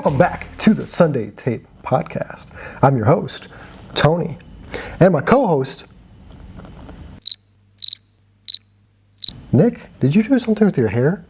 Welcome back to the Sunday Tape Podcast. I'm your host, Tony, and my co-host, Nick. Did you do something with your hair?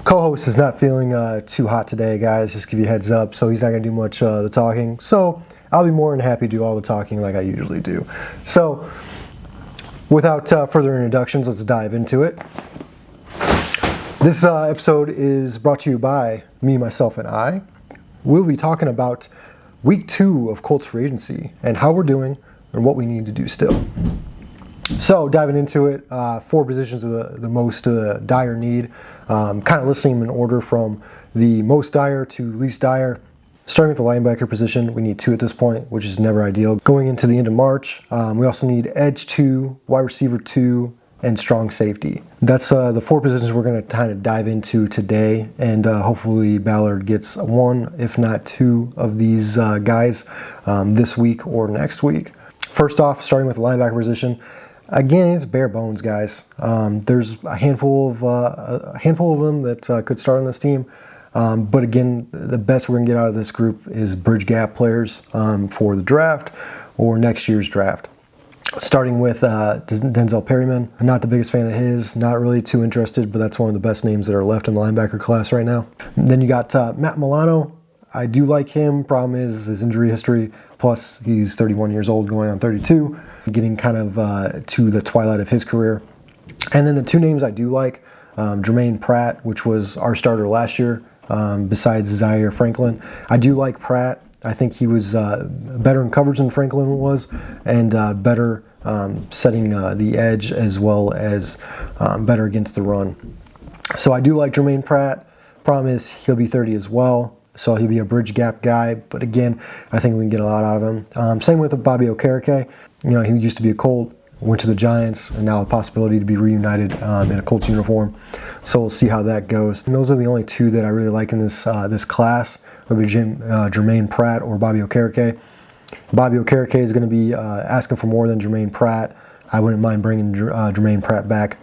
Co-host is not feeling too hot today, guys. Just give you a heads up. So he's not going to do much of the talking. So I'll be more than happy to do all the talking like I usually do. So without further introductions, let's dive into it. This episode is brought to you by me, myself, and I. We'll be talking about week 2 of Colts free agency and how we're doing and what we need to do still. So diving into it, 4 positions of the most dire need, kind of listing them in order from the most dire to least dire. Starting with the linebacker position, we need 2 at this point, which is never ideal. Going into the end of March, we also need edge 2, wide receiver 2, and strong safety. That's the 4 positions we're going to kind of dive into today, and hopefully Ballard gets 1, if not 2 of these guys this week or next week. First off, starting with the linebacker position, again, it's bare bones, guys. There's a handful of them that could start on this team, but again, the best we're going to get out of this group is bridge gap players for the draft or next year's draft. Starting with Denzel Perryman. Not the biggest fan of his, not really too interested, but that's one of the best names that are left in the linebacker class right now. And then you got Matt Milano. I do like him. Problem is his injury history, plus he's 31 years old going on 32, getting kind of to the twilight of his career. And then the 2 names I do like, Jermaine Pratt, which was our starter last year, besides Zaire Franklin. I do like Pratt. I think he was better in coverage than Franklin was, and better setting the edge as well as better against the run. So I do like Jermaine Pratt. Problem is he'll be 30 as well, so he'll be a bridge gap guy. But again, I think we can get a lot out of him. Same with Bobby Okereke. You know, he used to be a Colt, went to the Giants, and now a possibility to be reunited in a Colts uniform. So we'll see how that goes. And those are the only 2 that I really like in this class. Would be Jermaine Pratt or Bobby Okereke. Bobby Okereke is going to be asking for more than Jermaine Pratt. I wouldn't mind bringing Jermaine Pratt back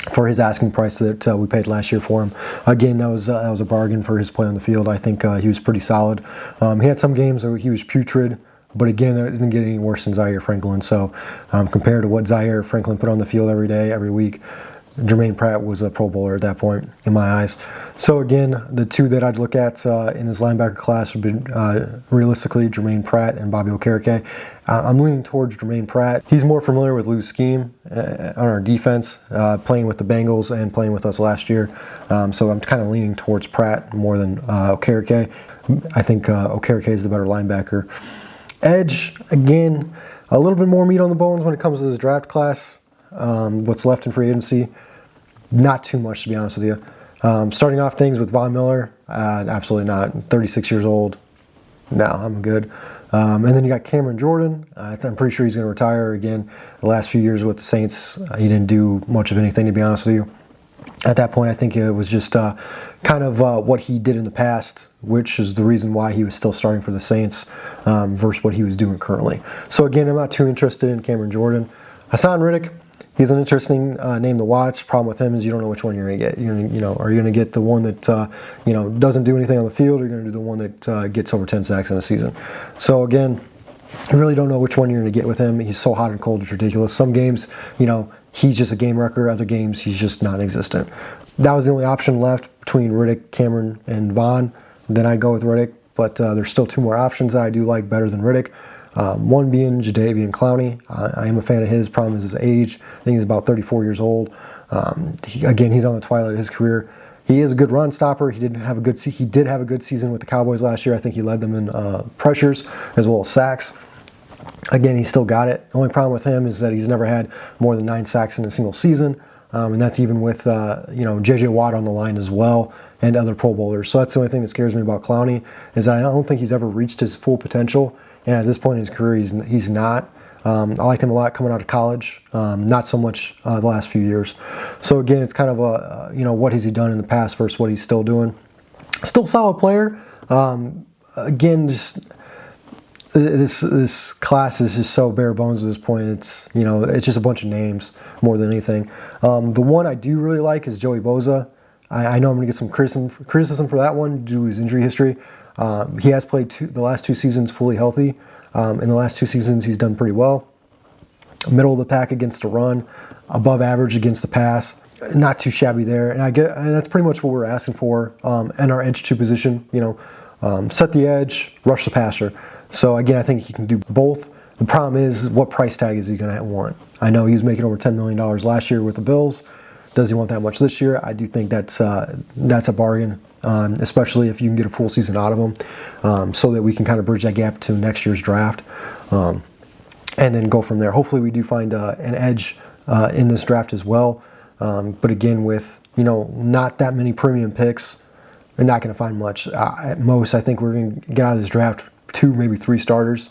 for his asking price that we paid last year for him. Again, that was a bargain for his play on the field. I think he was pretty solid. He had some games where he was putrid, but again, it didn't get any worse than Zaire Franklin. So compared to what Zaire Franklin put on the field every day, every week, Jermaine Pratt was a Pro Bowler at that point, in my eyes. So again, the 2 that I'd look at in this linebacker class would be realistically Jermaine Pratt and Bobby Okereke. I'm leaning towards Jermaine Pratt. He's more familiar with Lou's scheme on our defense, playing with the Bengals and playing with us last year. So I'm kind of leaning towards Pratt more than Okereke. I think Okereke is the better linebacker. Edge, again, a little bit more meat on the bones when it comes to this draft class. What's left in free agency, not too much, to be honest with you. Starting off things with Von Miller, absolutely not. 36 years old. No, I'm good. And then you got Cameron Jordan. I'm pretty sure he's going to retire again. The last few years with the Saints, he didn't do much of anything, to be honest with you. At that point, I think it was just kind of what he did in the past, which is the reason why he was still starting for the Saints versus what he was doing currently. So again, I'm not too interested in Cameron Jordan. Hassan Riddick, he's an interesting name to watch. Problem with him is you don't know which one you're going to get. Are you going to get the one that doesn't do anything on the field, or are you going to do the one that gets over 10 sacks in a season? So again, you really don't know which one you're going to get with him. He's so hot and cold, it's ridiculous. Some games, he's just a game wrecker. Other games, he's just non-existent. That was the only option left between Riddick, Cameron, and Von. Then I'd go with Riddick, but there's still 2 more options that I do like better than Riddick. One being Jadeveon Clowney. I am a fan of his. Problem is his age. I think he's about 34 years old. He's on the twilight of his career. He is a good run stopper. He did have a good season with the Cowboys last year. I think he led them in pressures as well as sacks. Again, he's still got it. The only problem with him is that he's never had more than 9 sacks in a single season. And that's even with J.J. Watt on the line as well and other Pro Bowlers. So that's the only thing that scares me about Clowney, is that I don't think he's ever reached his full potential. And at this point in his career, he's not. I liked him a lot coming out of college, not so much the last few years. So again, it's kind of what has he done in the past versus what he's still doing. Still solid player. Again, just this class is just so bare bones at this point. It's it's just a bunch of names more than anything. The one I do really like is Joey Bosa. I know I'm going to get some criticism for that one due to his injury history. He has played the last 2 seasons fully healthy. In the last 2 seasons, he's done pretty well. Middle of the pack against the run, above average against the pass. Not too shabby there, and that's pretty much what we're asking for in our edge 2 position. Set the edge, rush the passer. So again, I think he can do both. The problem is, what price tag is he going to want? I know he was making over $10 million last year with the Bills. Does he want that much this year? I do think that's a bargain, especially if you can get a full season out of him, so that we can kind of bridge that gap to next year's draft, and then go from there. Hopefully, we do find an edge in this draft as well. But again, with not that many premium picks, we're not going to find much. At most, I think we're going to get out of this draft 2, maybe 3 starters,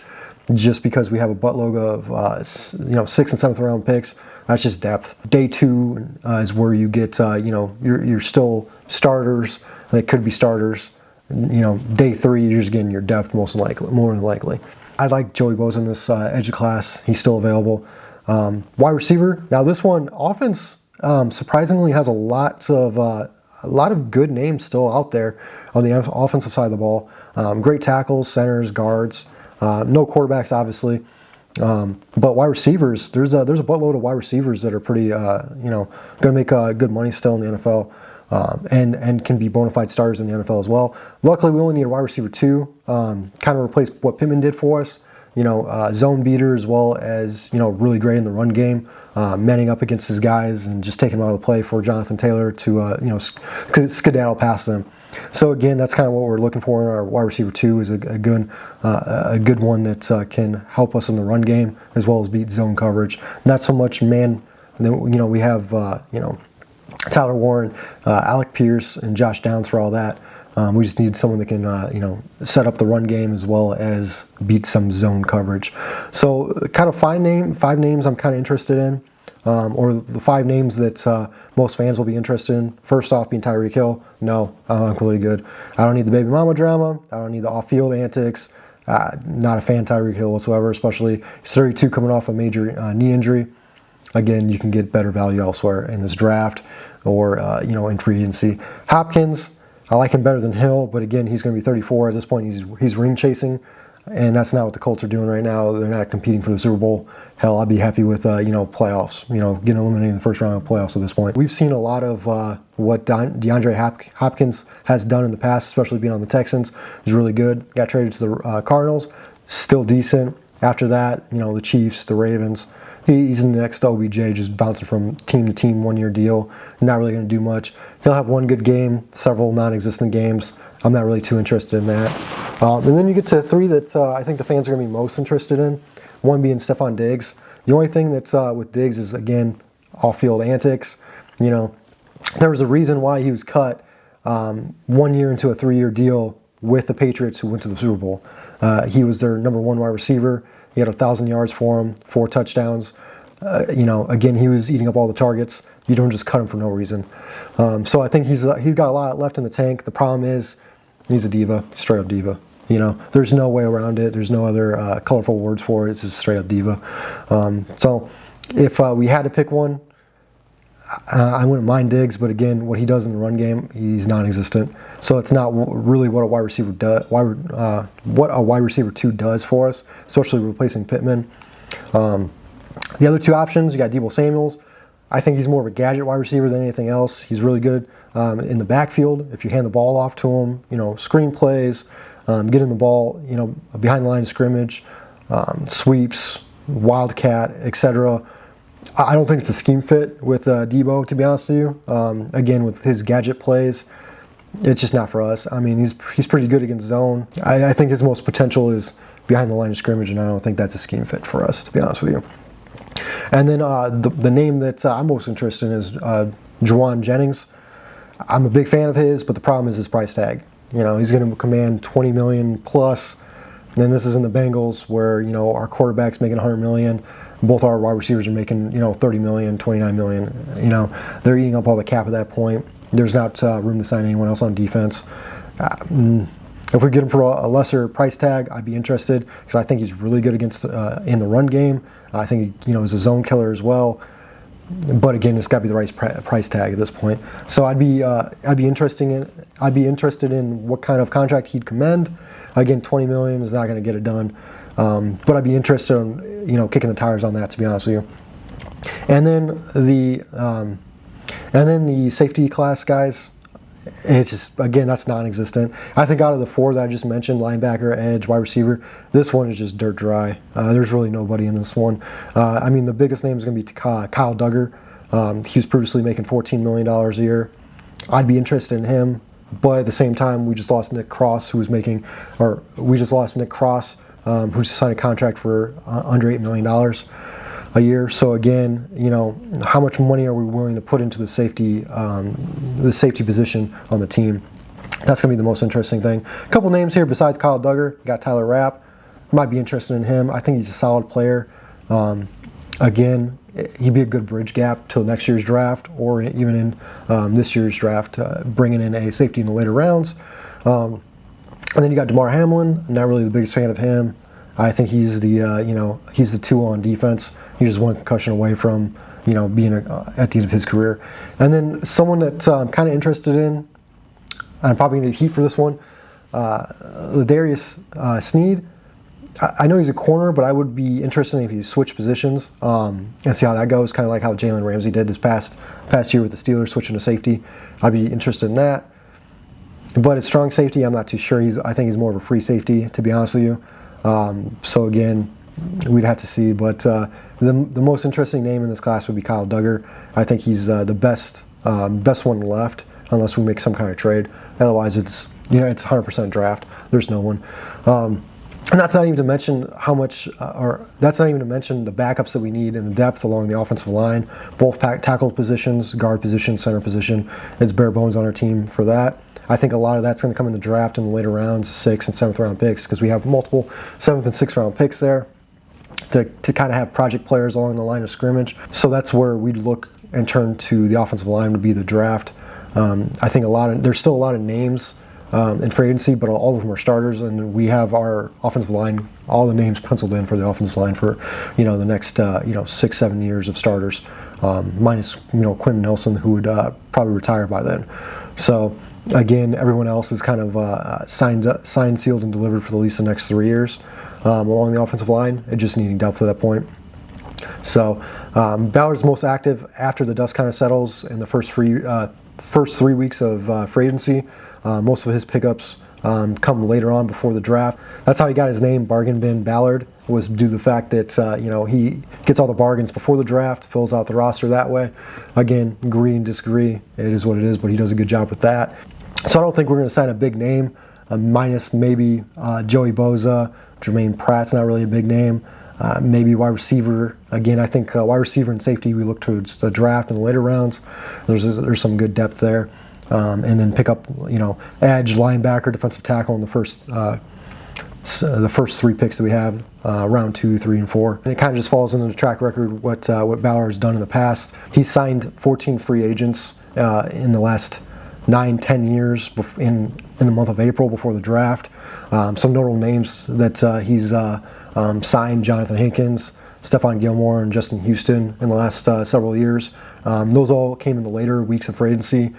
just because we have a buttload of 6th and 7th round picks. That's just depth. Day 2 is where you get you're still starters. They could be starters. Day 3 you're just getting your depth more than likely. I like Joey Bosa in this edge of class. He's still available. Wide receiver. Now this one, offense surprisingly has a lot of good names still out there on the offensive side of the ball. Great tackles, centers, guards. No quarterbacks, obviously. But wide receivers, there's a buttload of wide receivers that are pretty, going to make good money still in the NFL, and can be bona fide starters in the NFL as well. Luckily, we only need a wide receiver 2, kind of replace what Pittman did for us. Zone beater as well as really great in the run game, manning up against his guys and just taking them out of the play for Jonathan Taylor to skedaddle past them. So again, that's kind of what we're looking for in our wide receiver 2 is a good one that can help us in the run game as well as beat zone coverage. Not so much man. We have Tyler Warren, Alec Pierce, and Josh Downs for all that. We just need someone that can set up the run game as well as beat some zone coverage. So kind of 5 names I'm kind of interested in. Or the 5 names that most fans will be interested in. First off, being Tyreek Hill. No, I'm really good. I don't need the baby mama drama. I don't need the off-field antics. Not a fan of Tyreek Hill whatsoever, especially he's 32 coming off a major knee injury. Again, you can get better value elsewhere in this draft or in free agency. Hopkins, I like him better than Hill, but again, he's going to be 34 at this point. He's ring chasing. And that's not what the Colts are doing right now. They're not competing for the Super Bowl. Hell, I'd be happy with playoffs. Getting eliminated in the first round of playoffs at this point. We've seen a lot of what DeAndre Hopkins has done in the past, especially being on the Texans. He's really good. Got traded to the Cardinals, still decent. After that, the Chiefs, the Ravens. He's the next OBJ, just bouncing from team to team, 1-year deal. Not really going to do much. He'll have one good game, several non-existent games. I'm not really too interested in that. And then you get to 3 that I think the fans are going to be most interested in. One being Stephon Diggs. The only thing that's with Diggs is, again, off-field antics. There was a reason why he was cut 1 year into a 3-year deal with the Patriots who went to the Super Bowl. He was their number 1 wide receiver. He had 1,000 yards for him, 4 touchdowns. Again, he was eating up all the targets. You don't just cut him for no reason. So I think he's got a lot left in the tank. The problem is he's a diva, straight up diva. There's no way around it. There's no other colorful words for it. It's just straight up diva. So if we had to pick one, I wouldn't mind Diggs, but again, what he does in the run game, he's non-existent. So it's not really what a wide receiver does. What a wide receiver 2 does for us, especially replacing Pittman. The other 2 options, you got Deebo Samuels. I think he's more of a gadget wide receiver than anything else. He's really good in the backfield. If you hand the ball off to him, screen plays, getting the ball, behind the line of scrimmage, sweeps, wildcat, etc. I don't think it's a scheme fit with Deebo, to be honest with you. Again, with his gadget plays, it's just not for us. I mean, he's pretty good against zone. I think his most potential is behind the line of scrimmage, and I don't think that's a scheme fit for us, to be honest with you. And then the name that I'm most interested in is Juwan Jennings. I'm a big fan of his, but the problem is his price tag. He's going to command $20 million plus. And then this is in the Bengals where, our quarterback's making $100 million. Both our wide receivers are making, $30 million, $29 million. They're eating up all the cap at that point. There's not room to sign anyone else on defense. If we get him for a lesser price tag, I'd be interested because I think he's really good against in the run game. I think he's a zone killer as well. But again, it's got to be the right price tag at this point. So I'd be interested in what kind of contract he'd commend. Again, $20 million is not going to get it done, but I'd be interested in kicking the tires on that, to be honest with you. And then the safety class guys, it's just, again, that's non-existent. I think out of the four that I just mentioned, linebacker, edge, wide receiver, this one is just dirt dry. There's really nobody in this one. I mean, the biggest name is going to be Kyle Duggar. He was previously making $14 million a year. I'd be interested in him, but at the same time, we just lost Nick Cross, who's signed a contract for under $8 million a year. So again, how much money are we willing to put into the safety position on the team? That's going to be the most interesting thing. A couple names here besides Kyle Duggar. Got Tyler Rapp. Might be interested in him. I think he's a solid player. Again, he'd be a good bridge gap till next year's draft, or even in this year's draft, bringing in a safety in the later rounds. And then you got DeMar Hamlin. I'm not really the biggest fan of him. I think he's he's the tool on defense. He's just one concussion away from being at the end of his career. And then someone that I'm kind of interested in, I'm probably going to heat for this one, Ladarius Sneed. I know he's a corner, but I would be interested if he switched positions and see how that goes. Kind of like how Jalen Ramsey did this past year with the Steelers, switching to safety. I'd be interested in that. But at strong safety, I'm not too sure. I think he's more of a free safety, to be honest with you. So again, we'd have to see. But the most interesting name in this class would be Kyle Duggar. I think he's the best one left, unless we make some kind of trade. Otherwise, it's 100% draft. There's no one. And that's not even to mention that's not even to mention the backups that we need and the depth along the offensive line, both tackle positions, guard position, center position. It's bare bones on our team for that. I think a lot of that's going to come in the draft in the later rounds, 6th and 7th round picks, because we have multiple 7th and 6th round picks there to kind of have project players along the line of scrimmage. So that's where we'd look and turn to the offensive line to be the draft. I think there's still a lot of names in free agency, but all of them are starters, and we have our offensive line, all the names penciled in for the offensive line for the next 6-7 years of starters, minus Quentin Nelson, who would probably retire by then. So again, everyone else is kind of signed, sealed, and delivered for at least the next 3 years along the offensive line, and just needing depth at that point. So Ballard's most active after the dust kind of settles in the first 3 weeks of free agency. Most of his pickups come later on before the draft. That's how he got his name, Bargain Bin Ballard, was due to the fact that he gets all the bargains before the draft, fills out the roster that way. Again, agree and disagree. It is what it is, but he does a good job with that. So I don't think we're going to sign a big name, minus maybe Joey Bosa. Jermaine Pratt's not really a big name. Maybe wide receiver. Again, I think wide receiver and safety, we look towards the draft in the later rounds. There's some good depth there. And then pick up, edge, linebacker, defensive tackle in the first 3 picks that we have, round 2, 3, and 4. And it kind of just falls into the track record what Ballard has done in the past. He's signed 14 free agents in the last 9-10 years in the month of April before the draft. Some notable names that he's signed: Jonathan Hankins, Stephon Gilmore, and Justin Houston in the last several years. Those all came in the later weeks of free agency,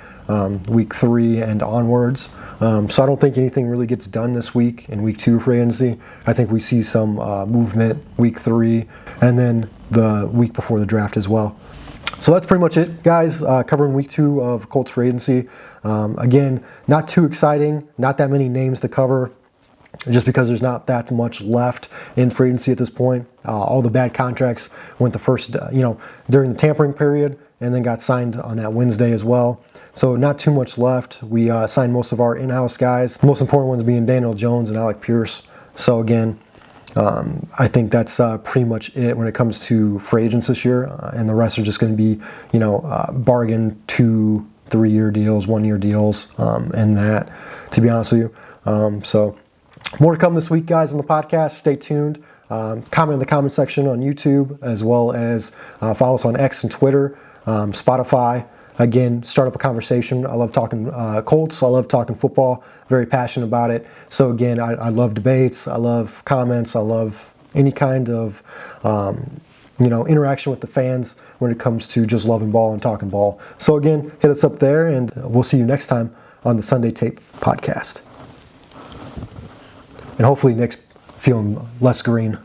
week 3 and onwards. So I don't think anything really gets done this week in week 2 of free agency. I think we see some movement week 3 and then the week before the draft as well. So that's pretty much it, guys, covering week 2 of Colts free agency. Again, not too exciting, not that many names to cover, just because there's not that much left in free agency at this point. All the bad contracts went the first, during the tampering period, and then got signed on that Wednesday as well. So not too much left. We signed most of our in-house guys, most important ones being Daniel Jones and Alec Pierce. So again, I think that's pretty much it when it comes to free agents this year, and the rest are just going to be, bargain 2-3 year deals, 1 year deals, and that, to be honest with you. So more to come this week, guys, on the podcast. Stay tuned. Comment in the comment section on YouTube, as well as follow us on X and Twitter, Spotify. Again, start up a conversation. I love talking Colts. I love talking football. Very passionate about it. So again, I love debates. I love comments. I love any kind of interaction with the fans when it comes to just loving ball and talking ball. So again, hit us up there, and we'll see you next time on the Sunday Tape podcast. And hopefully Nick's feeling less green.